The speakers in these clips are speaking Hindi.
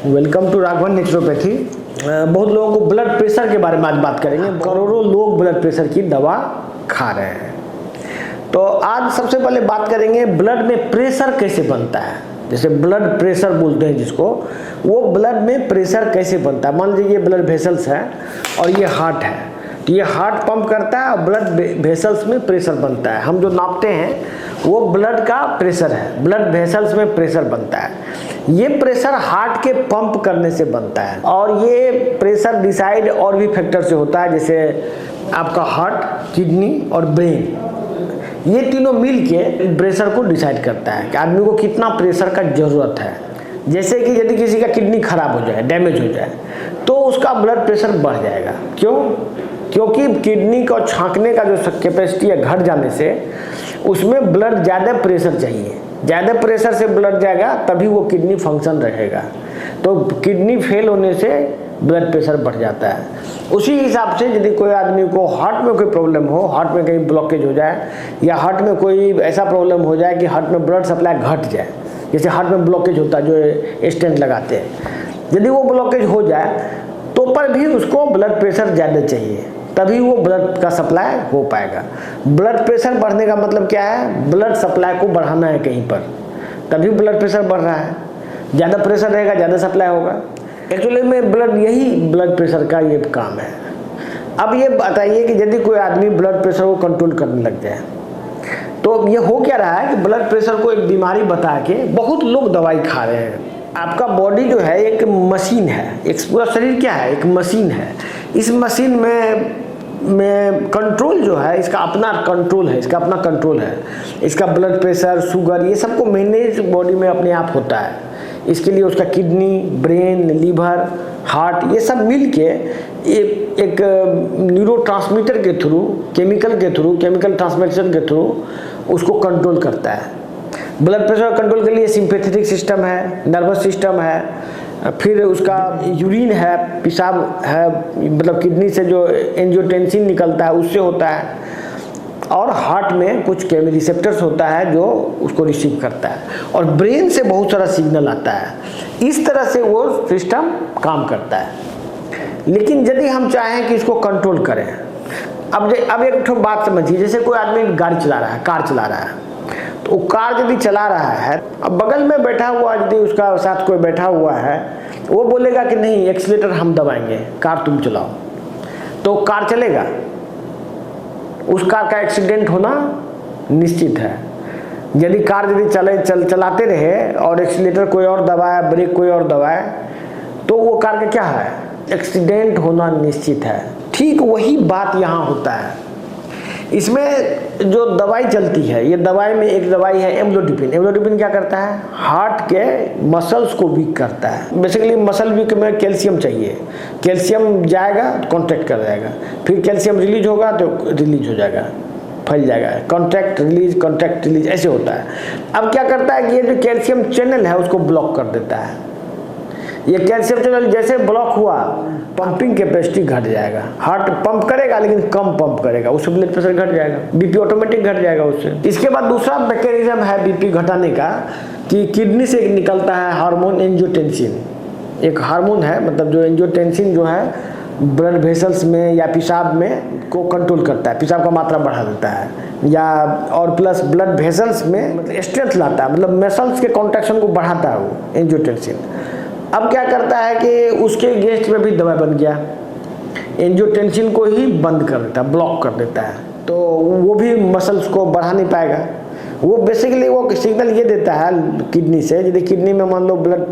Welcome to Raghavan naturopathy. बहुत लोगों को ब्लड प्रेशर के बारे में आज बात करेंगे। करोड़ों लोग ब्लड प्रेशर की दवा खा रहे हैं। तो आज सबसे पहले बात करेंगे ब्लड में प्रेशर कैसे बनता है। जैसे ब्लड प्रेशर बोलते हैं जिसको, वो ब्लड में प्रेशर कैसे बनता है। मान लीजिए ये ब्लड वेसल्स है और ये हार्ट है, तो ये हार्ट पंप करता है और ब्लड वेसल्स में प्रेशर बनता है। हम जो नापते हैं वो ब्लड का प्रेशर है, ब्लड वेसल्स में प्रेशर बनता है। ये प्रेशर हार्ट के पंप करने से बनता है और ये प्रेशर डिसाइड और भी फैक्टर से होता है, जैसे आपका हार्ट, किडनी और ब्रेन, ये तीनों मिल के प्रेशर को डिसाइड करता है कि आदमी को कितना प्रेशर का ज़रूरत है। जैसे कि यदि किसी का किडनी खराब हो जाए, डैमेज हो जाए, तो उसका ब्लड प्रेशर बढ़ जाएगा। क्यों? क्योंकि किडनी को छांकने का जो कैपेसिटी है घट जाने से उसमें ब्लड ज़्यादा प्रेशर चाहिए। ज़्यादा प्रेशर से ब्लड जाएगा तभी वो किडनी फंक्शन रहेगा। तो किडनी फेल होने से ब्लड प्रेशर बढ़ जाता है। उसी हिसाब से यदि कोई आदमी को हार्ट में कोई प्रॉब्लम हो, हार्ट में कहीं ब्लॉकेज हो जाए या हार्ट में कोई ऐसा प्रॉब्लम हो जाए कि हार्ट में ब्लड सप्लाई घट जाए, जैसे हार्ट में ब्लॉकेज होता है जो स्टेंट लगाते हैं, यदि वो ब्लॉकेज हो जाए तो पर भी उसको ब्लड प्रेशर ज़्यादा चाहिए, तभी वो ब्लड का सप्लाई हो पाएगा। ब्लड प्रेशर बढ़ने का मतलब क्या है? ब्लड सप्लाई को बढ़ाना है कहीं पर, तभी ब्लड प्रेशर बढ़ रहा है। ज़्यादा प्रेशर रहेगा, ज़्यादा सप्लाई होगा। एक्चुअली में यही ब्लड प्रेशर का ये काम है। अब ये बताइए कि यदि कोई आदमी ब्लड प्रेशर को कंट्रोल करने लग जाए तो ये हो क्या रहा है कि ब्लड प्रेशर को एक बीमारी बता के बहुत लोग दवाई खा रहे हैं। आपका बॉडी जो है एक मशीन है, एक पूरा शरीर क्या है? एक मशीन है। इस मशीन में कंट्रोल जो है, इसका अपना कंट्रोल है, इसका ब्लड प्रेशर, शुगर, ये सबको मैनेज बॉडी में अपने आप होता है। इसके लिए उसका किडनी, ब्रेन, लीवर, हार्ट, ये सब मिल के एक न्यूरोट्रांसमीटर के थ्रू, केमिकल ट्रांसमिशन के थ्रू उसको कंट्रोल करता है। ब्लड प्रेशर कंट्रोल के लिए सिंपैथेटिक सिस्टम है, नर्वस सिस्टम है, फिर उसका यूरिन है, पेशाब है, मतलब किडनी से जो एंजियोटेंसिन निकलता है उससे होता है, और हार्ट में कुछ रिसेप्टर्स होता है जो उसको रिसीव करता है, और ब्रेन से बहुत सारा सिग्नल आता है। इस तरह से वो सिस्टम काम करता है। लेकिन यदि हम चाहें कि इसको कंट्रोल करें, अब एक ठो बात समझिए, जैसे कोई आदमी गाड़ी चला रहा है, कार चला रहा है, तो कार यदि चला रहा है, अब बगल में बैठा हुआ यदि उसका साथ कोई बैठा हुआ है, वो बोलेगा कि नहीं एक्सीलेटर हम दबाएंगे, कार तुम चलाओ, तो कार चलेगा? उस कार का एक्सीडेंट होना निश्चित है। यदि कार चलाते रहे और एक्सीलेटर कोई और दबाए, ब्रेक कोई और दबाए, तो वो कार का क्या है? एक्सीडेंट होना निश्चित है। ठीक वही बात यहाँ होता है। इसमें जो दवाई चलती है, ये दवाई में एक दवाई है एम्लोडिपिन। एम्लोडिपिन क्या करता है? हार्ट के मसल्स को वीक करता है। बेसिकली मसल वीक में कैल्शियम चाहिए, कैल्शियम जाएगा तो कॉन्ट्रैक्ट कर जाएगा, फिर कैल्शियम रिलीज होगा तो रिलीज हो जाएगा, फैल जाएगा, कॉन्ट्रैक्ट रिलीज ऐसे होता है। अब क्या करता है कि ये जो कैल्शियम चैनल है उसको ब्लॉक कर देता है। ये कैल्शियम चैनल जैसे ब्लॉक हुआ, पंपिंग कैपेसिटी घट जाएगा। हार्ट पंप करेगा लेकिन कम पंप करेगा, उससे ब्लड प्रेशर घट जाएगा, बीपी ऑटोमेटिक घट जाएगा उससे। इसके बाद दूसरा मैकेनिज्म है बीपी घटाने का, कि किडनी से निकलता है हार्मोन एंजियोटेंसिन। एक हार्मोन है, मतलब जो एंजियोटेंसिन जो है ब्लड वेसल्स में या पेशाब में को कंट्रोल करता है, पेशाब का मात्रा बढ़ा देता है, या और प्लस ब्लड वेसल्स में मतलब स्ट्रेंथ लाता है, मतलब मसल्स के कॉन्ट्रैक्शन को बढ़ाता है वो एंजियोटेंसिन। अब क्या करता है कि उसके अगेंस्ट में भी दवाई बन गया, एंजियोटेंसिन को ही बंद कर देता है, ब्लॉक कर देता है, तो वो भी मसल्स को बढ़ा नहीं पाएगा। वो बेसिकली वो सिग्नल ये देता है किडनी से, यदि किडनी में मान लो ब्लड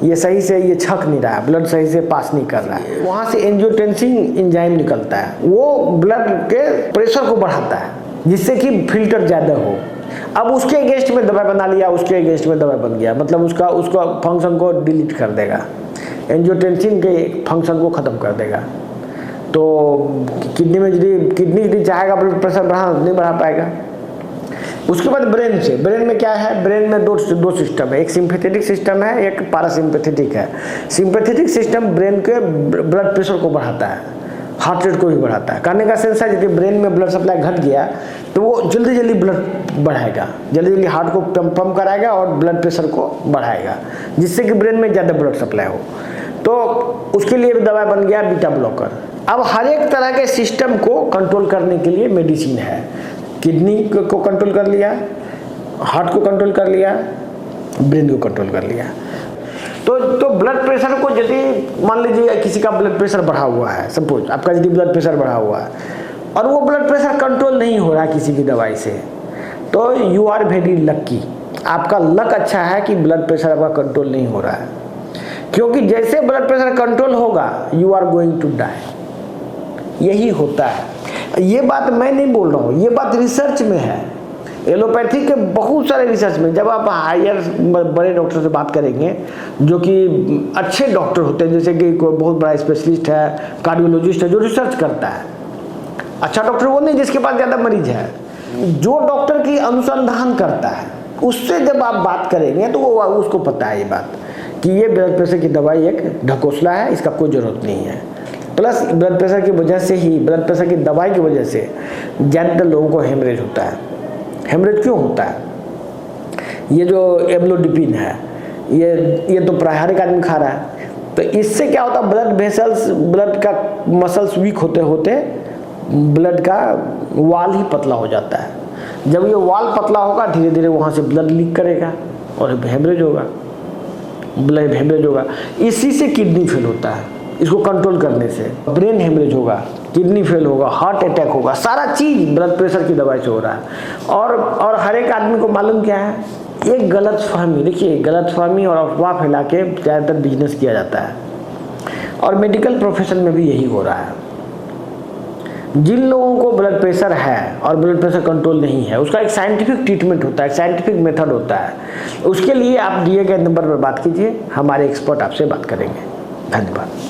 ये सही से ये छक नहीं रहा है, ब्लड सही से पास नहीं कर रहा है, वहाँ से एंजियोटेंसिन एंजाइम निकलता है, वो ब्लड के प्रेशर को बढ़ाता है जिससे कि फिल्टर ज़्यादा हो। अब उसके अगेंस्ट में दवाई बना लिया, उसके अगेंस्ट में दवाई बन गया, मतलब उसका फंक्शन को डिलीट कर देगा, एंजियोटेंसिन के फंक्शन को ख़त्म कर देगा। तो किडनी यदि चाहेगा ब्लड प्रेशर नहीं बढ़ा पाएगा। उसके बाद ब्रेन में क्या है? ब्रेन में दो सिस्टम है, एक सिंपैथेटिक सिस्टम है, एक पैरासिम्पैथेटिक है। सिंपैथेटिक सिस्टम ब्रेन के ब्लड प्रेशर को बढ़ाता है, हार्ट रेट को भी बढ़ाता है। कहने का सेंस है यदि ब्रेन में ब्लड सप्लाई घट गया तो वो जल्दी जल्दी ब्लड बढ़ाएगा, जल्दी जल्दी हार्ट को पंप कराएगा और ब्लड प्रेशर को बढ़ाएगा, जिससे कि ब्रेन में ज़्यादा ब्लड सप्लाई हो। तो उसके लिए भी दवा बन गया बीटा ब्लॉकर। अब हर एक तरह के सिस्टम को कंट्रोल करने के लिए मेडिसिन है। किडनी को कंट्रोल कर लिया, हार्ट को कंट्रोल कर लिया, ब्रेन को कंट्रोल कर लिया। तो ब्लड प्रेशर को यदि मान लीजिए किसी का ब्लड प्रेशर बढ़ा हुआ है, सपोज आपका यदि ब्लड प्रेशर बढ़ा हुआ है और वो ब्लड प्रेशर कंट्रोल नहीं हो रहा किसी की दवाई से, तो यू आर वेरी लक्की, आपका लक अच्छा है कि ब्लड प्रेशर आपका कंट्रोल नहीं हो रहा है। क्योंकि जैसे ब्लड प्रेशर कंट्रोल होगा you are going to die, यही होता है। ये बात मैं नहीं बोल रहा हूँ, ये बात रिसर्च में है, एलोपैथी के बहुत सारे रिसर्च में। जब आप हायर बड़े डॉक्टर से बात करेंगे जो कि अच्छे डॉक्टर होते हैं, जैसे कि कोई बहुत बड़ा स्पेशलिस्ट है, कार्डियोलॉजिस्ट है जो रिसर्च करता है, अच्छा डॉक्टर वो नहीं जिसके पास ज़्यादा मरीज है, जो डॉक्टर की अनुसंधान करता है उससे जब आप बात करेंगे तो वो उसको पता है ये बात कि ये ब्लड प्रेशर की दवाई एक ढकोसला है, इसका कोई ज़रूरत नहीं है। प्लस ब्लड प्रेशर की वजह से ही, ब्लड प्रेशर की दवाई की वजह से ज़्यादातर लोगों को हेमरेज होता है। हेमरेज क्यों होता है? ये जो एम्लोडिपिन है ये तो प्राय हर एक आदमी खा रहा है, तो इससे क्या होता है ब्लड वेसल्स, ब्लड का मसल्स वीक होते होते ब्लड का वाल ही पतला हो जाता है। जब ये वाल पतला होगा धीरे धीरे वहाँ से ब्लड लीक करेगा और हेमरेज होगा, ब्लड हेमरेज होगा। इसी से किडनी फेल होता है, इसको कंट्रोल करने से ब्रेन हेमरेज होगा, किडनी फेल होगा, हार्ट अटैक होगा, सारा चीज़ ब्लड प्रेशर की दवाई से हो रहा है। और हर एक आदमी को मालूम क्या है, एक गलतफहमी, देखिए गलतफहमी और अफवाह फैला के ज़्यादातर बिजनेस किया जाता है और मेडिकल प्रोफेशन में भी यही हो रहा है। जिन लोगों को ब्लड प्रेशर है और ब्लड प्रेशर कंट्रोल नहीं है, उसका एक साइंटिफिक ट्रीटमेंट होता है, साइंटिफिक मेथड होता है। उसके लिए आप दिए गए नंबर पर बात कीजिए, हमारे एक्सपर्ट आपसे बात करेंगे। धन्यवाद।